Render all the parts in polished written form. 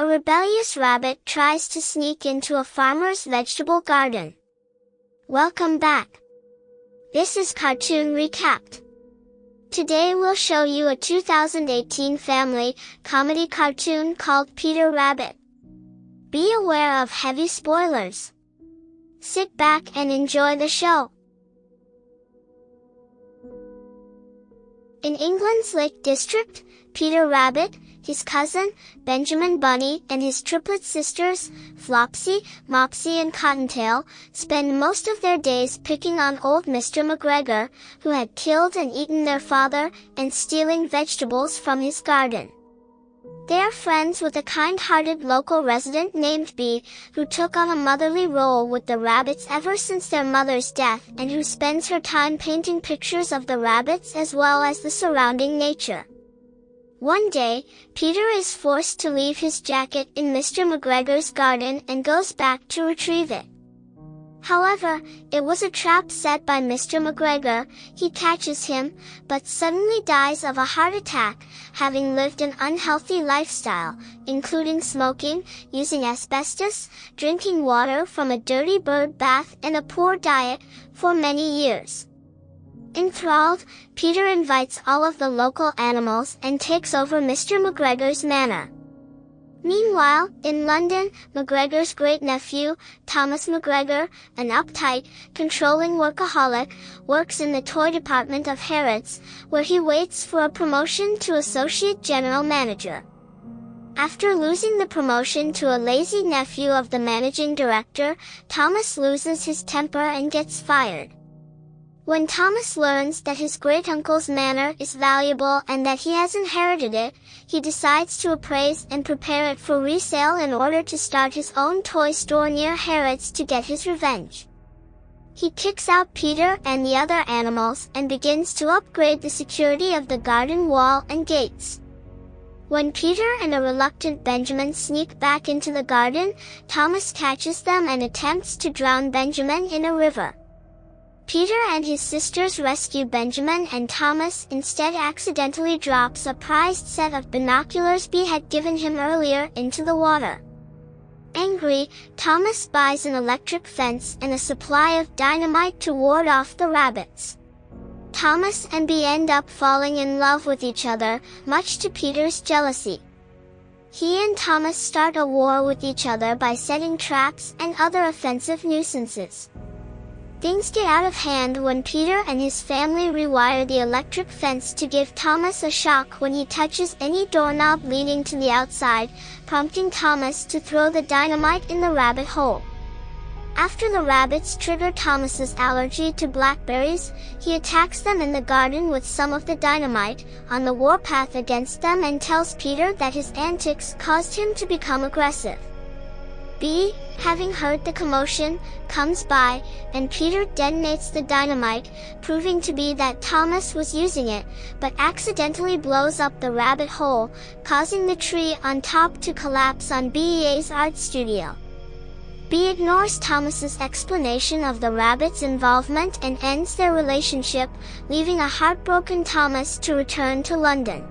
A rebellious rabbit tries to sneak into a farmer's vegetable garden. Welcome back. This is Cartoon Recapped. Today we'll show you a 2018 family comedy cartoon called Peter Rabbit. Be aware of heavy spoilers. Sit back and enjoy the show. In England's Lake District, Peter Rabbit, his cousin, Benjamin Bunny, and his triplet sisters, Flopsy, Mopsy and Cotton-Tail, spend most of their days picking on old Mr. McGregor, who had killed and eaten their father, and stealing vegetables from his garden. They are friends with a kind-hearted local resident named Bee, who took on a motherly role with the rabbits ever since their mother's death and who spends her time painting pictures of the rabbits as well as the surrounding nature. One day, Peter is forced to leave his jacket in Mr. McGregor's garden and goes back to retrieve it. However, it was a trap set by Mr. McGregor. He catches him, but suddenly dies of a heart attack, having lived an unhealthy lifestyle, including smoking, using asbestos, drinking water from a dirty bird bath and a poor diet, for many years. Enthralled, Peter invites all of the local animals and takes over Mr. McGregor's manor. Meanwhile, in London, McGregor's great-nephew, Thomas McGregor, an uptight, controlling workaholic, works in the toy department of Harrods, where he waits for a promotion to associate general manager. After losing the promotion to a lazy nephew of the managing director, Thomas loses his temper and gets fired. When Thomas learns that his great-uncle's manor is valuable and that he has inherited it, he decides to appraise and prepare it for resale in order to start his own toy store near Harrods to get his revenge. He kicks out Peter and the other animals and begins to upgrade the security of the garden wall and gates. When Peter and a reluctant Benjamin sneak back into the garden, Thomas catches them and attempts to drown Benjamin in a river. Peter and his sisters rescue Benjamin, and Thomas instead accidentally drops a prized set of binoculars Bee had given him earlier into the water. Angry, Thomas buys an electric fence and a supply of dynamite to ward off the rabbits. Thomas and Bee end up falling in love with each other, much to Peter's jealousy. He and Thomas start a war with each other by setting traps and other offensive nuisances. Things get out of hand when Peter and his family rewire the electric fence to give Thomas a shock when he touches any doorknob leading to the outside, prompting Thomas to throw the dynamite in the rabbit hole. After the rabbits trigger Thomas's allergy to blackberries, he attacks them in the garden with some of the dynamite, on the warpath against them, and tells Peter that his antics caused him to become aggressive. Bee, having heard the commotion, comes by, and Peter detonates the dynamite, proving to be that Thomas was using it, but accidentally blows up the rabbit hole, causing the tree on top to collapse on Bee's art studio. Bee ignores Thomas's explanation of the rabbit's involvement and ends their relationship, leaving a heartbroken Thomas to return to London.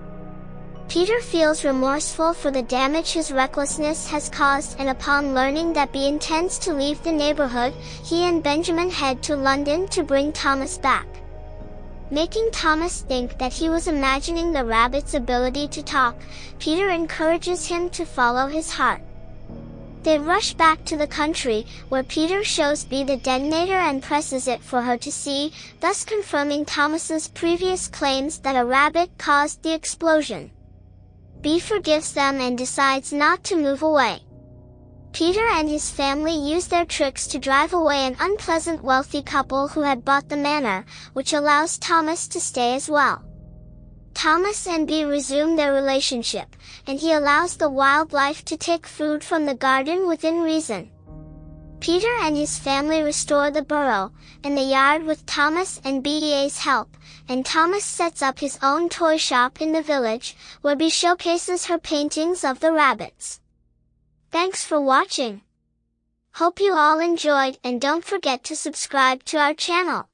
Peter feels remorseful for the damage his recklessness has caused, and upon learning that Bee intends to leave the neighborhood, he and Benjamin head to London to bring Thomas back. Making Thomas think that he was imagining the rabbit's ability to talk, Peter encourages him to follow his heart. They rush back to the country, where Peter shows Bee the detonator and presses it for her to see, thus confirming Thomas's previous claims that a rabbit caused the explosion. Bee forgives them and decides not to move away. Peter and his family use their tricks to drive away an unpleasant wealthy couple who had bought the manor, which allows Thomas to stay as well. Thomas and Bee resume their relationship, and he allows the wildlife to take food from the garden within reason. Peter and his family restore the burrow and the yard with Thomas and Bee's help, and Thomas sets up his own toy shop in the village, where Bee showcases her paintings of the rabbits. Thanks for watching. Hope you all enjoyed, and don't forget to subscribe to our channel.